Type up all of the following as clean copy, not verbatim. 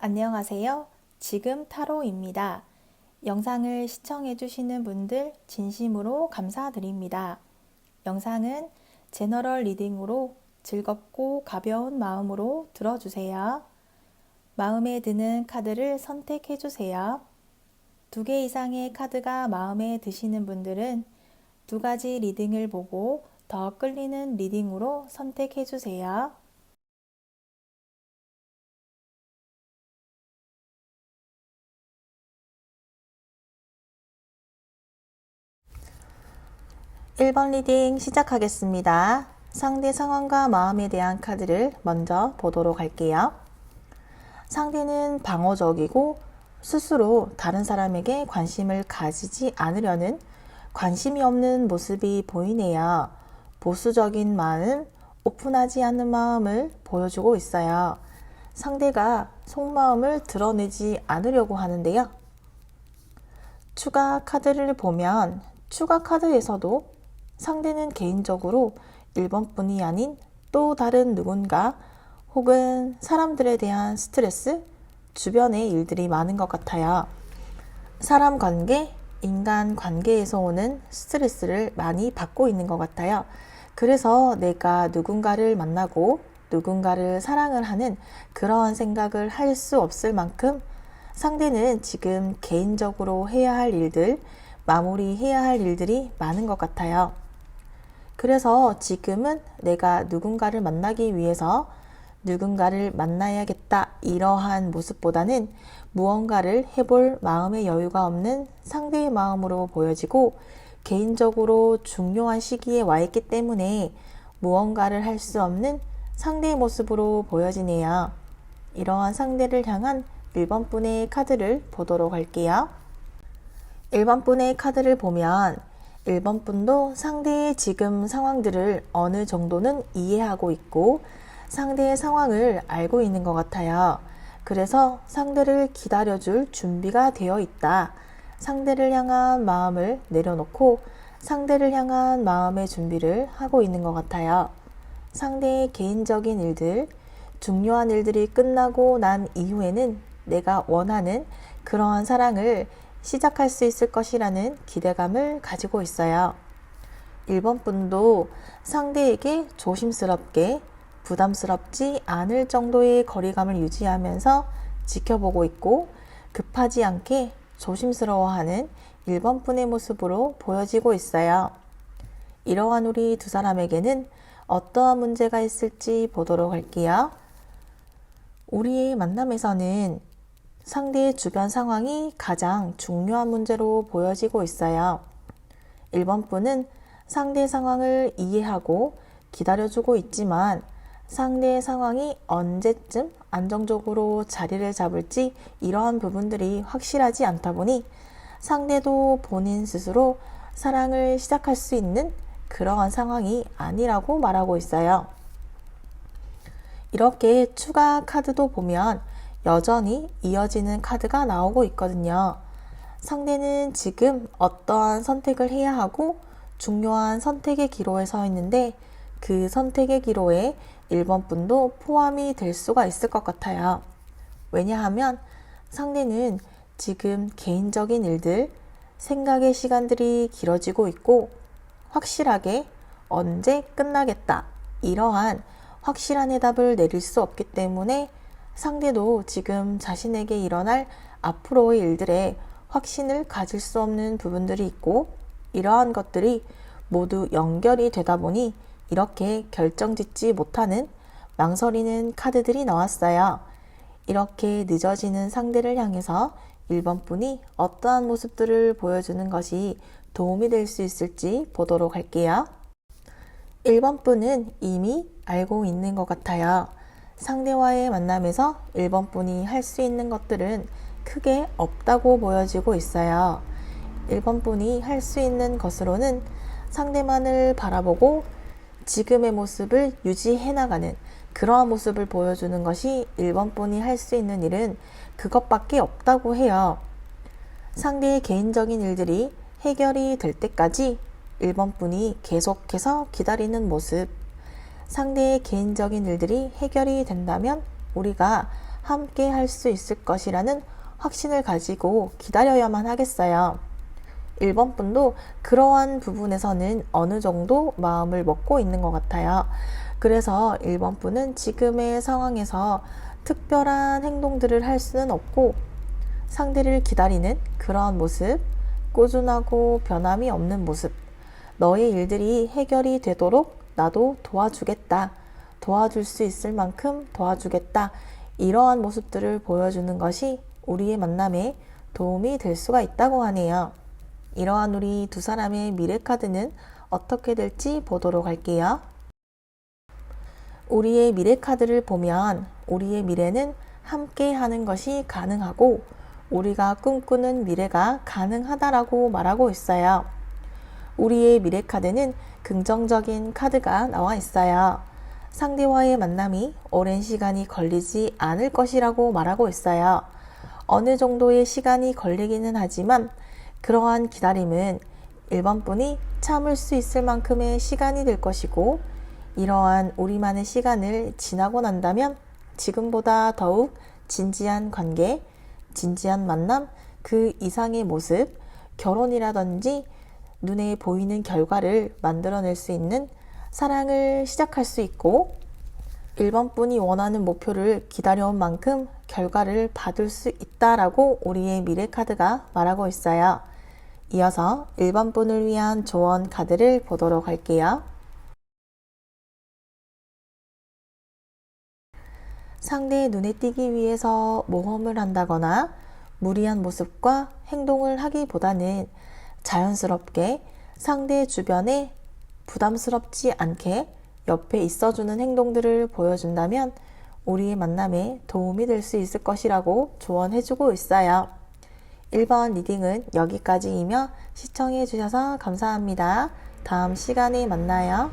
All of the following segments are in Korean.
안녕하세요. 지금 타로입니다. 영상을 시청해주시는 분들 진심으로 감사드립니다. 영상은 제너럴 리딩으로 즐겁고 가벼운 마음으로 들어주세요. 마음에 드는 카드를 선택해주세요. 2개 이상의 카드가 마음에 드시는 분들은 2가지 리딩을 보고 더 끌리는 리딩으로 선택해주세요. 1번 리딩 시작하겠습니다. 상대 상황과 마음에 대한 카드를 먼저 보도록 할게요. 상대는 방어적이고 스스로 다른 사람에게 관심을 가지지 않으려는 관심이 없는 모습이 보이네요. 보수적인 마음, 오픈하지 않는 마음을 보여주고 있어요. 상대가 속마음을 드러내지 않으려고 하는데요. 추가 카드를 보면 추가 카드에서도 상대는 개인적으로 1번 뿐이 아닌 또 다른 누군가 혹은 사람들에 대한 스트레스, 주변의 일들이 많은 것 같아요. 사람 관계, 인간 관계에서 오는 스트레스를 많이 받고 있는 것 같아요. 그래서 내가 누군가를 만나고 누군가를 사랑을 하는 그러한 생각을 할 수 없을 만큼 상대는 지금 개인적으로 해야 할 일들, 마무리해야 할 일들이 많은 것 같아요. 그래서 지금은 내가 누군가를 만나기 위해서 누군가를 만나야겠다 이러한 모습보다는 무언가를 해볼 마음의 여유가 없는 상대의 마음으로 보여지고 개인적으로 중요한 시기에 와 있기 때문에 무언가를 할 수 없는 상대의 모습으로 보여지네요. 이러한 상대를 향한 1번 분의 카드를 보도록 할게요. 1번 분의 카드를 보면 1번 분도 상대의 지금 상황들을 어느 정도는 이해하고 있고 상대의 상황을 알고 있는 것 같아요. 그래서 상대를 기다려줄 준비가 되어 있다. 상대를 향한 마음을 내려놓고 상대를 향한 마음의 준비를 하고 있는 것 같아요. 상대의 개인적인 일들, 중요한 일들이 끝나고 난 이후에는 내가 원하는 그러한 사랑을 시작할 수 있을 것이라는 기대감을 가지고 있어요. 1번 분도 상대에게 조심스럽게 부담스럽지 않을 정도의 거리감을 유지하면서 지켜보고 있고 급하지 않게 조심스러워하는 1번 분의 모습으로 보여지고 있어요. 이러한 우리 두 사람에게는 어떠한 문제가 있을지 보도록 할게요. 우리의 만남에서는 상대의 주변 상황이 가장 중요한 문제로 보여지고 있어요. 1번 분은 상대의 상황을 이해하고 기다려주고 있지만 상대의 상황이 언제쯤 안정적으로 자리를 잡을지 이러한 부분들이 확실하지 않다 보니 상대도 본인 스스로 사랑을 시작할 수 있는 그러한 상황이 아니라고 말하고 있어요. 이렇게 추가 카드도 보면 여전히 이어지는 카드가 나오고 있거든요. 상대는 지금 어떠한 선택을 해야 하고 중요한 선택의 기로에 서 있는데 그 선택의 기로에 1번 분도 포함이 될 수가 있을 것 같아요. 왜냐하면 상대는 지금 개인적인 일들, 생각의 시간들이 길어지고 있고 확실하게 언제 끝나겠다 이러한 확실한 해답을 내릴 수 없기 때문에 상대도 지금 자신에게 일어날 앞으로의 일들에 확신을 가질 수 없는 부분들이 있고 이러한 것들이 모두 연결이 되다 보니 이렇게 결정짓지 못하는 망설이는 카드들이 나왔어요. 이렇게 늦어지는 상대를 향해서 1번 분이 어떠한 모습들을 보여주는 것이 도움이 될 수 있을지 보도록 할게요. 1번 분은 이미 알고 있는 것 같아요. 상대와의 만남에서 1번 분이 할 수 있는 것들은 크게 없다고 보여지고 있어요. 1번 분이 할 수 있는 것으로는 상대만을 바라보고 지금의 모습을 유지해 나가는 그러한 모습을 보여주는 것이 1번 분이 할 수 있는 일은 그것밖에 없다고 해요. 상대의 개인적인 일들이 해결이 될 때까지 1번 분이 계속해서 기다리는 모습, 상대의 개인적인 일들이 해결이 된다면 우리가 함께 할 수 있을 것이라는 확신을 가지고 기다려야만 하겠어요. 1번 분도 그러한 부분에서는 어느 정도 마음을 먹고 있는 것 같아요. 그래서 1번 분은 지금의 상황에서 특별한 행동들을 할 수는 없고 상대를 기다리는 그러한 모습, 꾸준하고 변함이 없는 모습, 너의 일들이 해결이 되도록 나도 도와주겠다, 도와줄 수 있을 만큼 도와주겠다, 이러한 모습들을 보여주는 것이 우리의 만남에 도움이 될 수가 있다고 하네요. 이러한 우리 두 사람의 미래 카드는 어떻게 될지 보도록 할게요. 우리의 미래 카드를 보면 우리의 미래는 함께 하는 것이 가능하고 우리가 꿈꾸는 미래가 가능하다라고 말하고 있어요. 우리의 미래 카드는 긍정적인 카드가 나와 있어요. 상대와의 만남이 오랜 시간이 걸리지 않을 것이라고 말하고 있어요. 어느 정도의 시간이 걸리기는 하지만 그러한 기다림은 1번 분이 참을 수 있을 만큼의 시간이 될 것이고 이러한 우리만의 시간을 지나고 난다면 지금보다 더욱 진지한 관계, 진지한 만남, 그 이상의 모습, 결혼이라든지 눈에 보이는 결과를 만들어낼 수 있는 사랑을 시작할 수 있고 1번 분이 원하는 목표를 기다려온 만큼 결과를 받을 수 있다라고 우리의 미래 카드가 말하고 있어요. 이어서 1번 분을 위한 조언 카드를 보도록 할게요. 상대의 눈에 띄기 위해서 모험을 한다거나 무리한 모습과 행동을 하기보다는 자연스럽게 상대 주변에 부담스럽지 않게 옆에 있어주는 행동들을 보여준다면 우리의 만남에 도움이 될 수 있을 것이라고 조언해주고 있어요. 1번 리딩은 여기까지이며 시청해주셔서 감사합니다. 다음 시간에 만나요.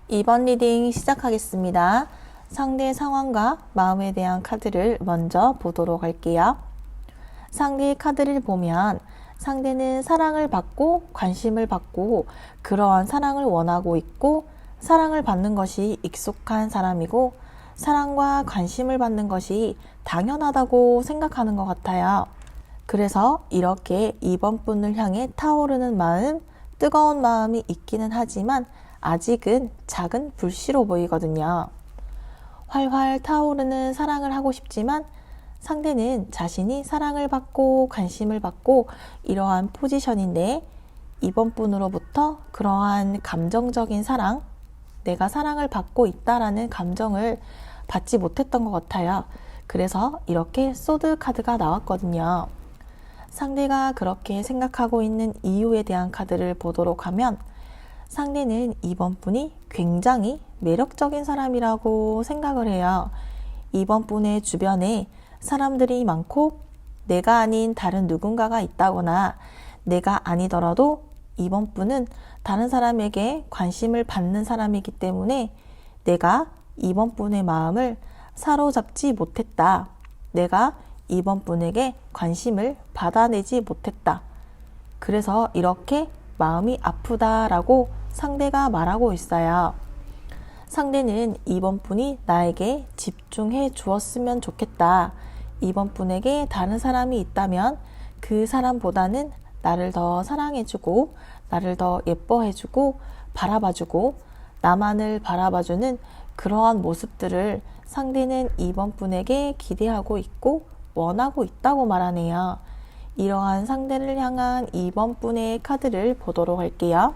2번 리딩 시작하겠습니다. 상대의 상황과 마음에 대한 카드를 먼저 보도록 할게요. 상대의 카드를 보면 상대는 사랑을 받고 관심을 받고 그러한 사랑을 원하고 있고 사랑을 받는 것이 익숙한 사람이고 사랑과 관심을 받는 것이 당연하다고 생각하는 것 같아요. 그래서 이렇게 2번 분을 향해 타오르는 마음, 뜨거운 마음이 있기는 하지만 아직은 작은 불씨로 보이거든요. 활활 타오르는 사랑을 하고 싶지만 상대는 자신이 사랑을 받고 관심을 받고 이러한 포지션인데 2번 분으로부터 그러한 감정적인 사랑, 내가 사랑을 받고 있다라는 감정을 받지 못했던 것 같아요. 그래서 이렇게 소드 카드가 나왔거든요. 상대가 그렇게 생각하고 있는 이유에 대한 카드를 보도록 하면 상대는 2번 분이 굉장히 매력적인 사람이라고 생각을 해요. 2번 분의 주변에 사람들이 많고 내가 아닌 다른 누군가가 있다거나 내가 아니더라도 2번 분은 다른 사람에게 관심을 받는 사람이기 때문에 내가 2번 분의 마음을 사로잡지 못했다. 내가 2번 분에게 관심을 받아내지 못했다. 그래서 이렇게 마음이 아프다라고 상대가 말하고 있어요. 상대는 2번 분이 나에게 집중해 주었으면 좋겠다. 2번 분에게 다른 사람이 있다면 그 사람보다는 나를 더 사랑해주고 나를 더 예뻐해주고 바라봐주고 나만을 바라봐주는 그러한 모습들을 상대는 2번 분에게 기대하고 있고 원하고 있다고 말하네요. 이러한 상대를 향한 2번 분의 카드를 보도록 할게요.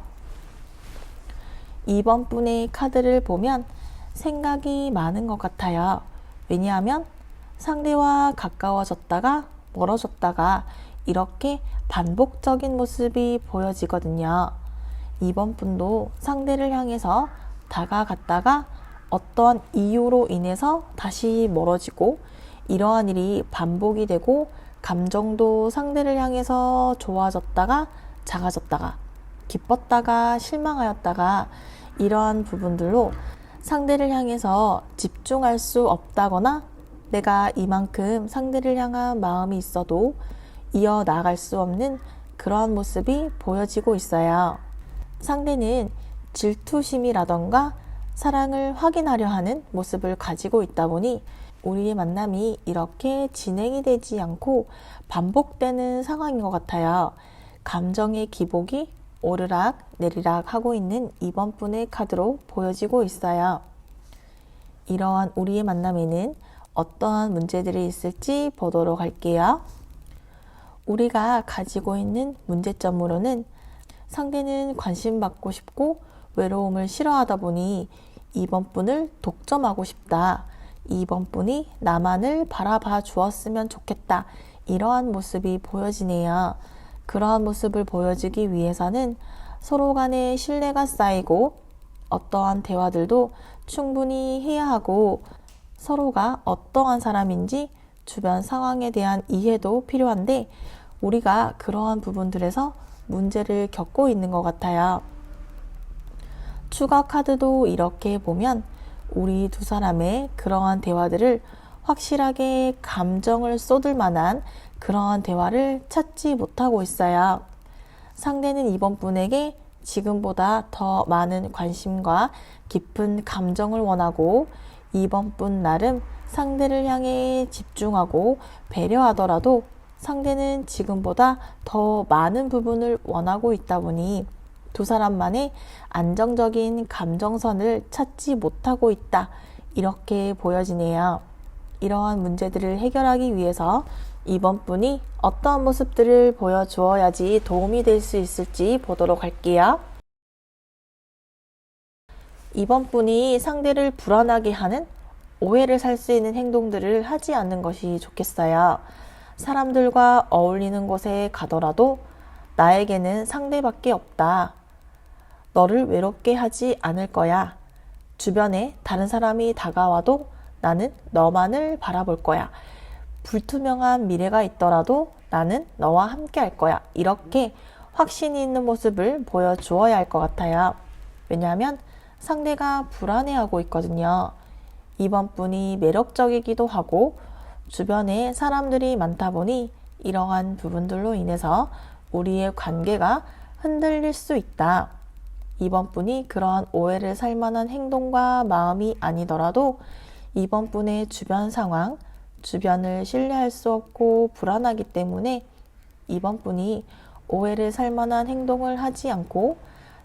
2번 분의 카드를 보면 생각이 많은 것 같아요. 왜냐하면 상대와 가까워졌다가 멀어졌다가 이렇게 반복적인 모습이 보여지거든요. 2번 분도 상대를 향해서 다가갔다가 어떠한 이유로 인해서 다시 멀어지고 이러한 일이 반복이 되고 감정도 상대를 향해서 좋아졌다가 작아졌다가 기뻤다가 실망하였다가 이러한 부분들로 상대를 향해서 집중할 수 없다거나 내가 이만큼 상대를 향한 마음이 있어도 이어나갈 수 없는 그러한 모습이 보여지고 있어요. 상대는 질투심이라던가 사랑을 확인하려 하는 모습을 가지고 있다 보니 우리의 만남이 이렇게 진행이 되지 않고 반복되는 상황인 것 같아요. 감정의 기복이 오르락 내리락 하고 있는 이번 분의 카드로 보여지고 있어요. 이러한 우리의 만남에는 어떠한 문제들이 있을지 보도록 할게요. 우리가 가지고 있는 문제점으로는 상대는 관심받고 싶고 외로움을 싫어하다 보니 이번 분을 독점하고 싶다. 이번 분이 나만을 바라봐 주었으면 좋겠다. 이러한 모습이 보여지네요. 그러한 모습을 보여주기 위해서는 서로 간의 신뢰가 쌓이고 어떠한 대화들도 충분히 해야 하고 서로가 어떠한 사람인지 주변 상황에 대한 이해도 필요한데 우리가 그러한 부분들에서 문제를 겪고 있는 것 같아요. 추가 카드도 이렇게 보면 우리 두 사람의 그러한 대화들을 확실하게 감정을 쏟을 만한 그러한 대화를 찾지 못하고 있어요. 상대는 이번 분에게 지금보다 더 많은 관심과 깊은 감정을 원하고 이번 분 나름 상대를 향해 집중하고 배려하더라도 상대는 지금보다 더 많은 부분을 원하고 있다 보니 두 사람만의 안정적인 감정선을 찾지 못하고 있다. 이렇게 보여지네요. 이러한 문제들을 해결하기 위해서 이번 분이 어떠한 모습들을 보여주어야지 도움이 될 수 있을지 보도록 할게요. 이번 분이 상대를 불안하게 하는 오해를 살 수 있는 행동들을 하지 않는 것이 좋겠어요. 사람들과 어울리는 곳에 가더라도 나에게는 상대밖에 없다. 너를 외롭게 하지 않을 거야. 주변에 다른 사람이 다가와도 나는 너만을 바라볼 거야. 불투명한 미래가 있더라도 나는 너와 함께 할 거야. 이렇게 확신이 있는 모습을 보여주어야 할 것 같아요. 왜냐하면 상대가 불안해하고 있거든요. 이번 분이 매력적이기도 하고 주변에 사람들이 많다 보니 이러한 부분들로 인해서 우리의 관계가 흔들릴 수 있다. 이번 분이 그러한 오해를 살 만한 행동과 마음이 아니더라도 이번 분의 주변 상황, 주변을 신뢰할 수 없고 불안하기 때문에 이번 분이 오해를 살 만한 행동을 하지 않고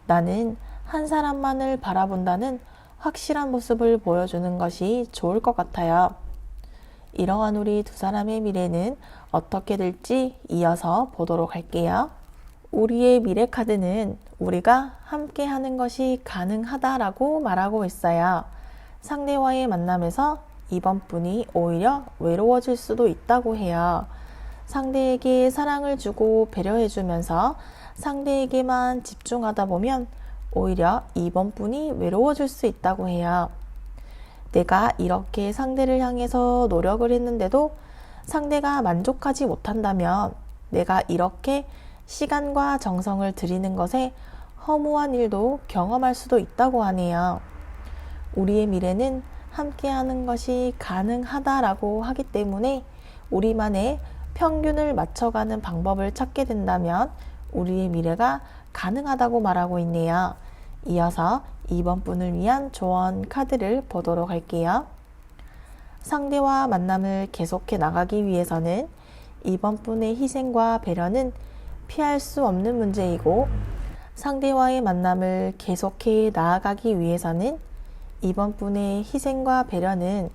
나는 한 사람만을 바라본다는 확실한 모습을 보여주는 것이 좋을 것 같아요. 이러한 우리 두 사람의 미래는 어떻게 될지 이어서 보도록 할게요. 우리의 미래 카드는 우리가 함께 하는 것이 가능하다라고 말하고 있어요. 상대와의 만남에서 이번 분이 오히려 외로워질 수도 있다고 해요. 상대에게 사랑을 주고 배려해주면서 상대에게만 집중하다 보면 오히려 이번 분이 외로워질 수 있다고 해요. 내가 이렇게 상대를 향해서 노력을 했는데도 상대가 만족하지 못한다면 내가 이렇게 시간과 정성을 들이는 것에 허무한 일도 경험할 수도 있다고 하네요. 우리의 미래는 함께하는 것이 가능하다라고 하기 때문에 우리만의 평균을 맞춰가는 방법을 찾게 된다면 우리의 미래가 가능하다고 말하고 있네요. 이어서 이번 분을 위한 조언 카드를 보도록 할게요. 상대와 만남을 계속해 나가기 위해서는 이번 분의 희생과 배려는 피할 수 없는 문제이고 상대와의 만남을 계속해 나아가기 위해서는 이번 분의 희생과 배려는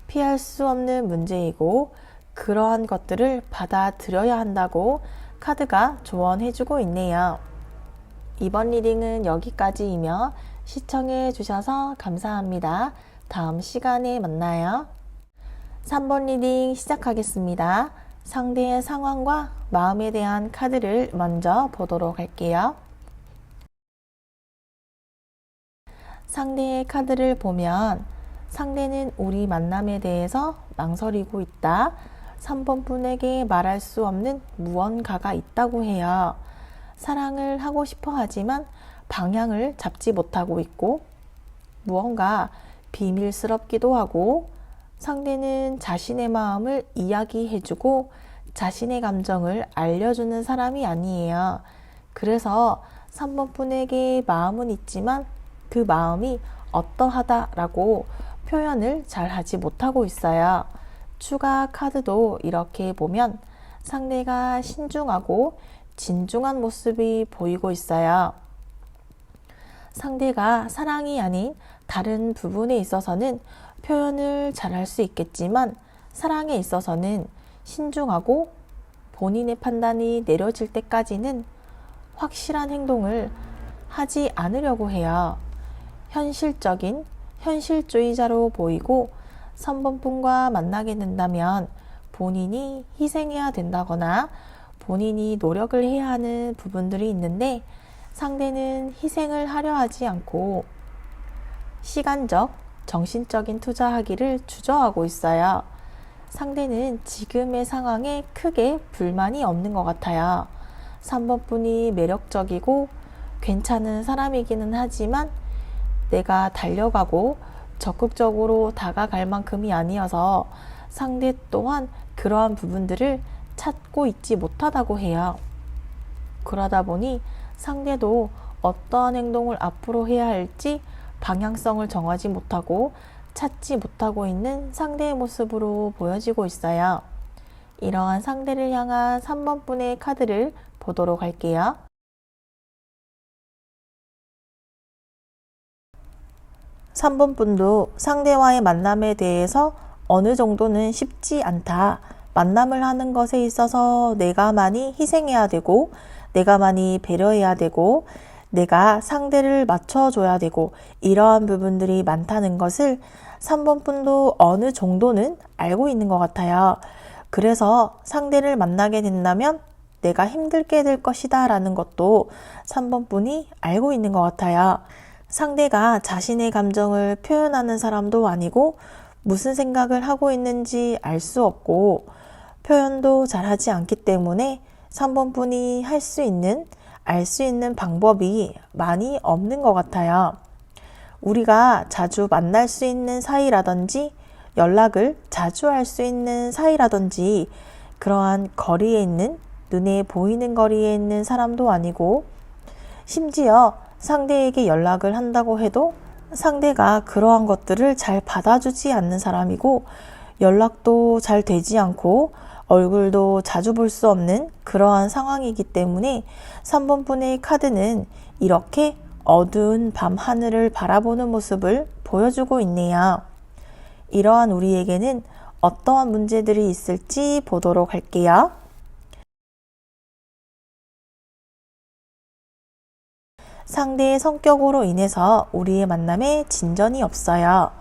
피할 수 없는 문제이고 그러한 것들을 받아들여야 한다고 카드가 조언해주고 있네요. 이번 리딩은 여기까지이며 시청해 주셔서 감사합니다. 다음 시간에 만나요. 3번 리딩 시작하겠습니다. 상대의 상황과 마음에 대한 카드를 먼저 보도록 할게요. 상대의 카드를 보면 상대는 우리 만남에 대해서 망설이고 있다. 3번 분에게 말할 수 없는 무언가가 있다고 해요. 사랑을 하고 싶어 하지만 방향을 잡지 못하고 있고 무언가 비밀스럽기도 하고 상대는 자신의 마음을 이야기해주고 자신의 감정을 알려주는 사람이 아니에요. 그래서 3번 분에게 마음은 있지만 그 마음이 어떠하다라고 표현을 잘 하지 못하고 있어요. 추가 카드도 이렇게 보면 상대가 신중하고 진중한 모습이 보이고 있어요. 상대가 사랑이 아닌 다른 부분에 있어서는 표현을 잘 할 수 있겠지만 사랑에 있어서는 신중하고 본인의 판단이 내려질 때까지는 확실한 행동을 하지 않으려고 해요. 현실주의자로 보이고 3번 분과 만나게 된다면 본인이 희생해야 된다거나 본인이 노력을 해야 하는 부분들이 있는데 상대는 희생을 하려 하지 않고 시간적, 정신적인 투자하기를 주저하고 있어요. 상대는 지금의 상황에 크게 불만이 없는 것 같아요. 3번 분이 매력적이고 괜찮은 사람이기는 하지만 내가 달려가고 적극적으로 다가갈 만큼이 아니어서 상대 또한 그러한 부분들을 찾고 있지 못하다고 해요. 그러다 보니 상대도 어떠한 행동을 앞으로 해야 할지 방향성을 정하지 못하고 찾지 못하고 있는 상대의 모습으로 보여지고 있어요. 이러한 상대를 향한 3번 분의 카드를 보도록 할게요. 3번 분도 상대와의 만남에 대해서 어느 정도는 쉽지 않다. 만남을 하는 것에 있어서 내가 많이 희생해야 되고 내가 많이 배려해야 되고 내가 상대를 맞춰줘야 되고 이러한 부분들이 많다는 것을 3번 분도 어느 정도는 알고 있는 것 같아요. 그래서 상대를 만나게 된다면 내가 힘들게 될 것이다 라는 것도 3번 분이 알고 있는 것 같아요. 상대가 자신의 감정을 표현하는 사람도 아니고 무슨 생각을 하고 있는지 알 수 없고 표현도 잘하지 않기 때문에 3번 분이 할 수 있는, 알 수 있는 방법이 많이 없는 것 같아요. 우리가 자주 만날 수 있는 사이라든지 연락을 자주 할 수 있는 사이라든지 그러한 거리에 있는, 눈에 보이는 거리에 있는 사람도 아니고 심지어 상대에게 연락을 한다고 해도 상대가 그러한 것들을 잘 받아주지 않는 사람이고 연락도 잘 되지 않고 얼굴도 자주 볼 수 없는 그러한 상황이기 때문에 3번 분의 카드는 이렇게 어두운 밤 하늘을 바라보는 모습을 보여주고 있네요. 이러한 우리에게는 어떠한 문제들이 있을지 보도록 할게요. 상대의 성격으로 인해서 우리의 만남에 진전이 없어요.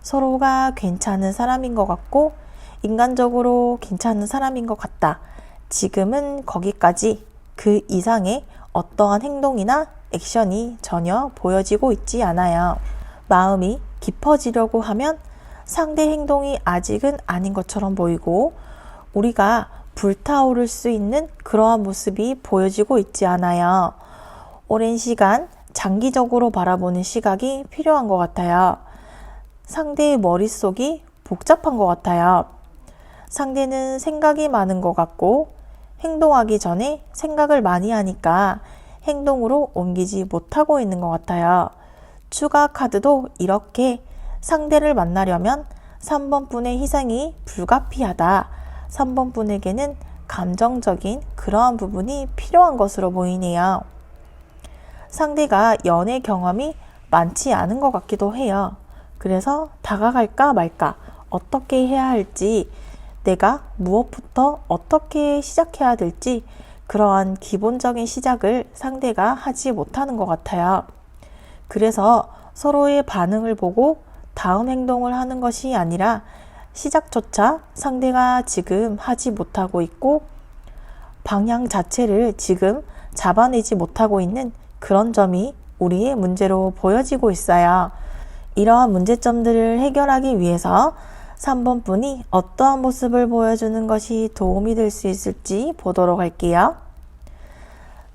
서로가 괜찮은 사람인 것 같고 인간적으로 괜찮은 사람인 것 같다. 지금은 거기까지 그 이상의 어떠한 행동이나 액션이 전혀 보여지고 있지 않아요. 마음이 깊어지려고 하면 상대 행동이 아직은 아닌 것처럼 보이고 우리가 불타오를 수 있는 그러한 모습이 보여지고 있지 않아요. 오랜 시간 장기적으로 바라보는 시각이 필요한 것 같아요. 상대의 머릿속이 복잡한 것 같아요. 상대는 생각이 많은 것 같고 행동하기 전에 생각을 많이 하니까 행동으로 옮기지 못하고 있는 것 같아요. 추가 카드도 이렇게 상대를 만나려면 3번 분의 희생이 불가피하다. 3번 분에게는 감정적인 그러한 부분이 필요한 것으로 보이네요. 상대가 연애 경험이 많지 않은 것 같기도 해요. 그래서 다가갈까 말까 어떻게 해야 할지 내가 무엇부터 어떻게 시작해야 될지 그러한 기본적인 시작을 상대가 하지 못하는 것 같아요. 그래서 서로의 반응을 보고 다음 행동을 하는 것이 아니라 시작조차 상대가 지금 하지 못하고 있고 방향 자체를 지금 잡아내지 못하고 있는 그런 점이 우리의 문제로 보여지고 있어요. 이러한 문제점들을 해결하기 위해서 3번 분이 어떠한 모습을 보여주는 것이 도움이 될 수 있을지 보도록 할게요.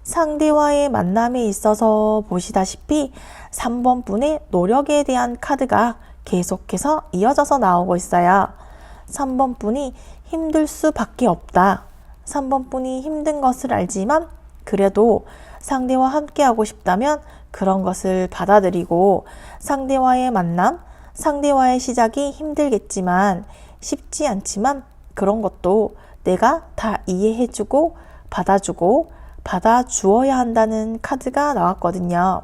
상대와의 만남에 있어서 보시다시피 3번 분의 노력에 대한 카드가 계속해서 이어져서 나오고 있어요. 3번 분이 힘들 수밖에 없다. 3번 분이 힘든 것을 알지만 그래도 상대와 함께 하고 싶다면 그런 것을 받아들이고 상대와의 만남, 상대와의 시작이 힘들겠지만 쉽지 않지만 그런 것도 내가 다 이해해주고 받아주고 받아주어야 한다는 카드가 나왔거든요.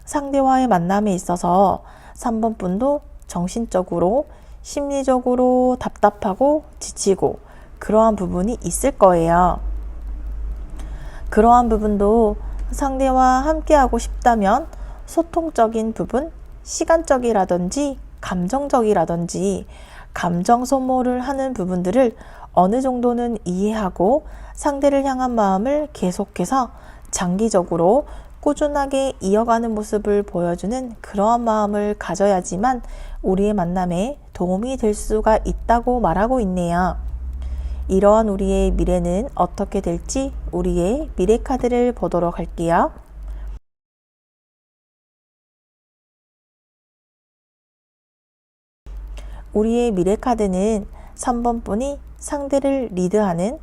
상대와의 만남에 있어서 3번 분도 정신적으로 심리적으로 답답하고 지치고 그러한 부분이 있을 거예요. 그러한 부분도 상대와 함께하고 싶다면 소통적인 부분, 시간적이라든지 감정적이라든지 감정 소모를 하는 부분들을 어느 정도는 이해하고 상대를 향한 마음을 계속해서 장기적으로 꾸준하게 이어가는 모습을 보여주는 그러한 마음을 가져야지만 우리의 만남에 도움이 될 수가 있다고 말하고 있네요. 이러한 우리의 미래는 어떻게 될지 우리의 미래 카드를 보도록 할게요. 우리의 미래 카드는 3번 분이 상대를 리드하는,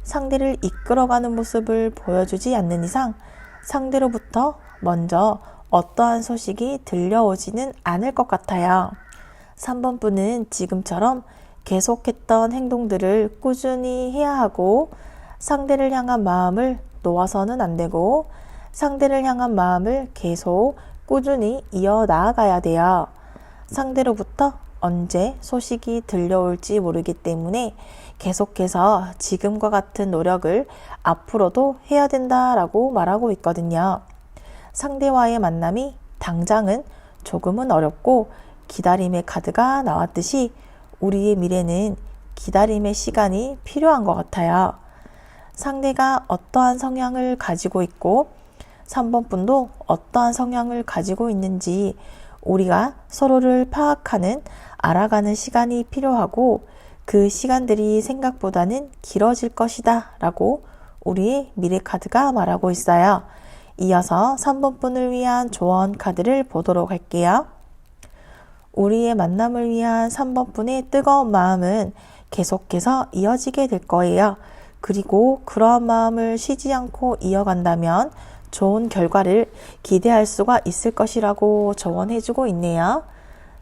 상대를 이끌어가는 모습을 보여주지 않는 이상 상대로부터 먼저 어떠한 소식이 들려오지는 않을 것 같아요. 3번 분은 지금처럼 계속했던 행동들을 꾸준히 해야 하고 상대를 향한 마음을 놓아서는 안 되고 상대를 향한 마음을 계속 꾸준히 이어나가야 돼요. 상대로부터 언제 소식이 들려올지 모르기 때문에 계속해서 지금과 같은 노력을 앞으로도 해야 된다라고 말하고 있거든요. 상대와의 만남이 당장은 조금은 어렵고 기다림의 카드가 나왔듯이 우리의 미래는 기다림의 시간이 필요한 것 같아요. 상대가 어떠한 성향을 가지고 있고 3번 분도 어떠한 성향을 가지고 있는지 우리가 서로를 파악하는, 알아가는 시간이 필요하고 그 시간들이 생각보다는 길어질 것이다 라고 우리의 미래 카드가 말하고 있어요. 이어서 3번 분을 위한 조언 카드를 보도록 할게요. 우리의 만남을 위한 3번 분의 뜨거운 마음은 계속해서 이어지게 될 거예요. 그리고 그러한 마음을 쉬지 않고 이어간다면 좋은 결과를 기대할 수가 있을 것이라고 조언해주고 있네요.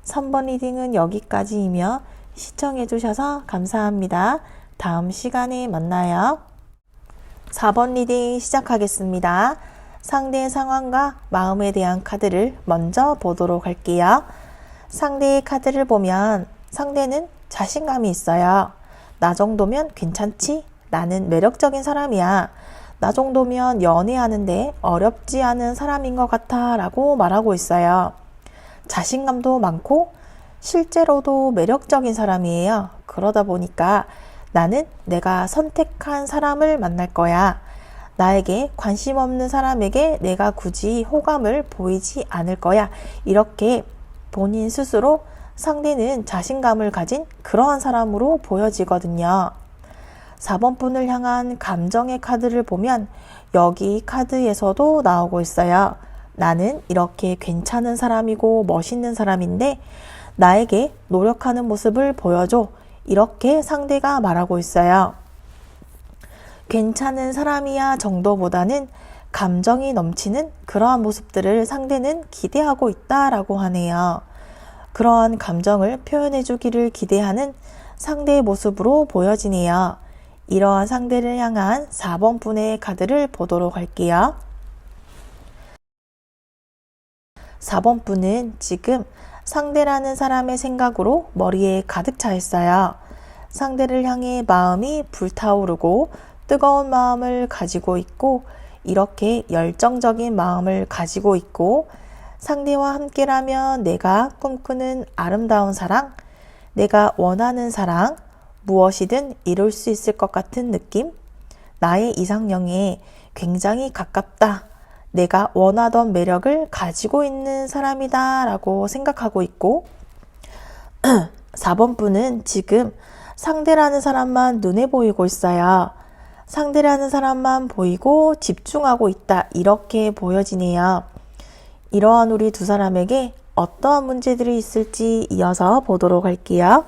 3번 리딩은 여기까지이며 시청해주셔서 감사합니다. 다음 시간에 만나요. 4번 리딩 시작하겠습니다. 상대의 상황과 마음에 대한 카드를 먼저 보도록 할게요. 상대의 카드를 보면 상대는 자신감이 있어요. 나 정도면 괜찮지? 나는 매력적인 사람이야. 나 정도면 연애하는데 어렵지 않은 사람인 것 같아 라고 말하고 있어요. 자신감도 많고 실제로도 매력적인 사람이에요. 그러다 보니까 나는 내가 선택한 사람을 만날 거야. 나에게 관심 없는 사람에게 내가 굳이 호감을 보이지 않을 거야. 이렇게 본인 스스로 상대는 자신감을 가진 그러한 사람으로 보여지거든요. 4번 분을 향한 감정의 카드를 보면 여기 카드에서도 나오고 있어요. 나는 이렇게 괜찮은 사람이고 멋있는 사람인데 나에게 노력하는 모습을 보여줘. 이렇게 상대가 말하고 있어요. 괜찮은 사람이야 정도보다는 감정이 넘치는 그러한 모습들을 상대는 기대하고 있다라고 하네요. 그러한 감정을 표현해 주기를 기대하는 상대의 모습으로 보여지네요. 이러한 상대를 향한 4번 분의 카드를 보도록 할게요. 4번 분은 지금 상대라는 사람의 생각으로 머리에 가득 차 있어요. 상대를 향해 마음이 불타오르고 뜨거운 마음을 가지고 있고 이렇게 열정적인 마음을 가지고 있고 상대와 함께라면 내가 꿈꾸는 아름다운 사랑, 내가 원하는 사랑, 무엇이든 이룰 수 있을 것 같은 느낌, 나의 이상형에 굉장히 가깝다, 내가 원하던 매력을 가지고 있는 사람이다 라고 생각하고 있고 4번 분은 지금 상대라는 사람만 눈에 보이고 있어요. 상대라는 사람만 보이고 집중하고 있다 이렇게 보여지네요. 이러한 우리 두 사람에게 어떠한 문제들이 있을지 이어서 보도록 할게요.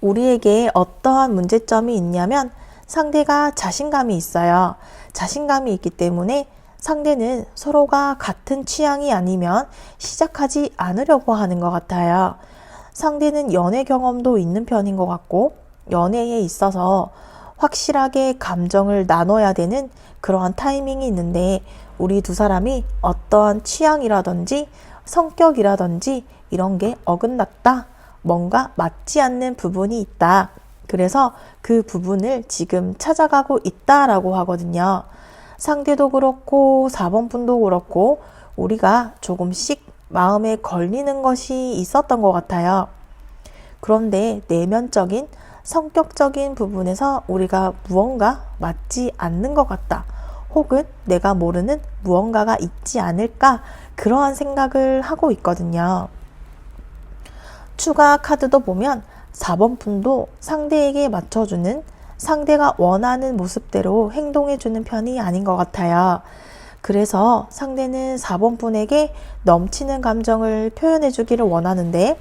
우리에게 어떠한 문제점이 있냐면 상대가 자신감이 있어요. 자신감이 있기 때문에 상대는 서로가 같은 취향이 아니면 시작하지 않으려고 하는 것 같아요. 상대는 연애 경험도 있는 편인 것 같고, 연애에 있어서 확실하게 감정을 나눠야 되는 그러한 타이밍이 있는데, 우리 두 사람이 어떠한 취향이라든지 성격이라든지 이런 게 어긋났다. 뭔가 맞지 않는 부분이 있다. 그래서 그 부분을 지금 찾아가고 있다라고 하거든요. 상대도 그렇고 4번 분도 그렇고 우리가 조금씩 마음에 걸리는 것이 있었던 것 같아요. 그런데 내면적인 성격적인 부분에서 우리가 무언가 맞지 않는 것 같다. 혹은 내가 모르는 무언가가 있지 않을까 그러한 생각을 하고 있거든요. 추가 카드도 보면 4번 분도 상대에게 맞춰주는 상대가 원하는 모습대로 행동해주는 편이 아닌 것 같아요. 그래서 상대는 4번 분에게 넘치는 감정을 표현해주기를 원하는데,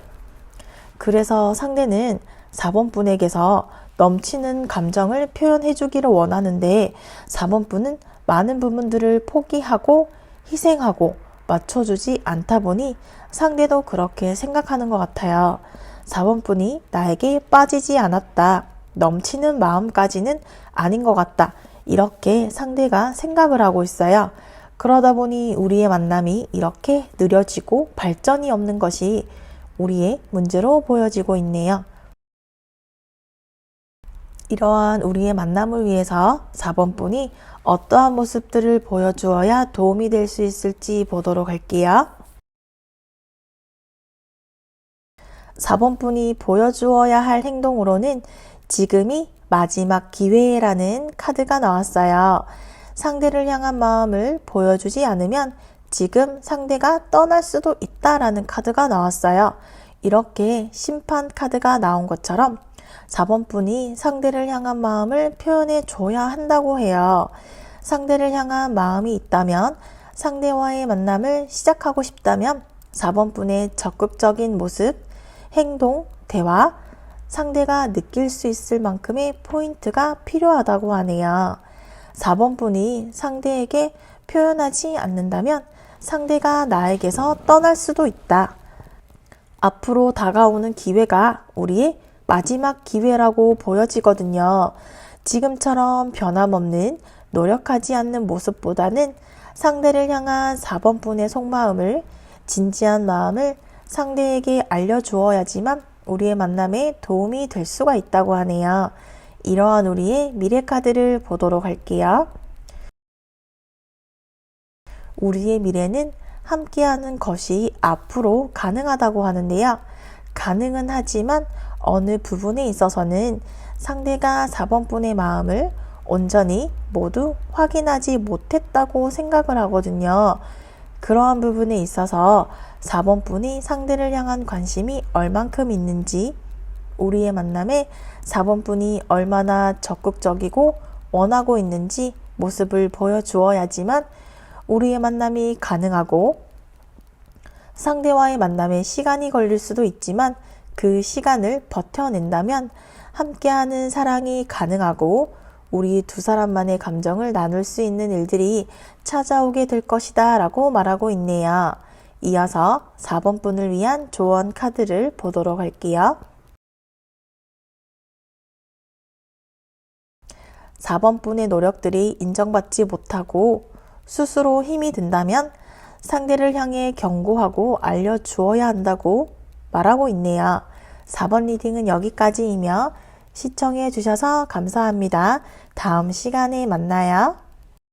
그래서 상대는 4번 분에게서 넘치는 감정을 표현해주기를 원하는데 4번 분은 많은 부분들을 포기하고 희생하고 맞춰주지 않다 보니 상대도 그렇게 생각하는 것 같아요. 4번 분이 나에게 빠지지 않았다. 넘치는 마음까지는 아닌 것 같다. 이렇게 상대가 생각을 하고 있어요. 그러다 보니 우리의 만남이 이렇게 느려지고 발전이 없는 것이 우리의 문제로 보여지고 있네요. 이러한 우리의 만남을 위해서 4번 분이 어떠한 모습들을 보여주어야 도움이 될 수 있을지 보도록 할게요. 4번 분이 보여주어야 할 행동으로는 지금이 마지막 기회라는 카드가 나왔어요. 상대를 향한 마음을 보여주지 않으면 지금 상대가 떠날 수도 있다라는 카드가 나왔어요. 이렇게 심판 카드가 나온 것처럼 4번 분이 상대를 향한 마음을 표현해 줘야 한다고 해요. 상대를 향한 마음이 있다면, 상대와의 만남을 시작하고 싶다면 4번 분의 적극적인 모습, 행동, 대화, 상대가 느낄 수 있을 만큼의 포인트가 필요하다고 하네요. 4번 분이 상대에게 표현하지 않는다면 상대가 나에게서 떠날 수도 있다. 앞으로 다가오는 기회가 우리의 마지막 기회라고 보여지거든요. 지금처럼 변함없는 노력하지 않는 모습보다는 상대를 향한 4번 분의 속마음을, 진지한 마음을 상대에게 알려주어야지만 우리의 만남에 도움이 될 수가 있다고 하네요. 이러한 우리의 미래 카드를 보도록 할게요. 우리의 미래는 함께하는 것이 앞으로 가능하다고 하는데요. 가능은 하지만 어느 부분에 있어서는 상대가 4번 분의 마음을 온전히 모두 확인하지 못했다고 생각을 하거든요. 그러한 부분에 있어서 4번 분이 상대를 향한 관심이 얼만큼 있는지, 우리의 만남에 4번 분이 얼마나 적극적이고 원하고 있는지 모습을 보여주어야지만 우리의 만남이 가능하고, 상대와의 만남에 시간이 걸릴 수도 있지만 그 시간을 버텨낸다면 함께하는 사랑이 가능하고 우리 두 사람만의 감정을 나눌 수 있는 일들이 찾아오게 될 것이다 라고 말하고 있네요. 이어서 4번 분을 위한 조언 카드를 보도록 할게요. 4번 분의 노력들이 인정받지 못하고 스스로 힘이 든다면 상대를 향해 경고하고 알려주어야 한다고 말하고 있네요. 4번 리딩은 여기까지이며 시청해 주셔서 감사합니다. 다음 시간에 만나요.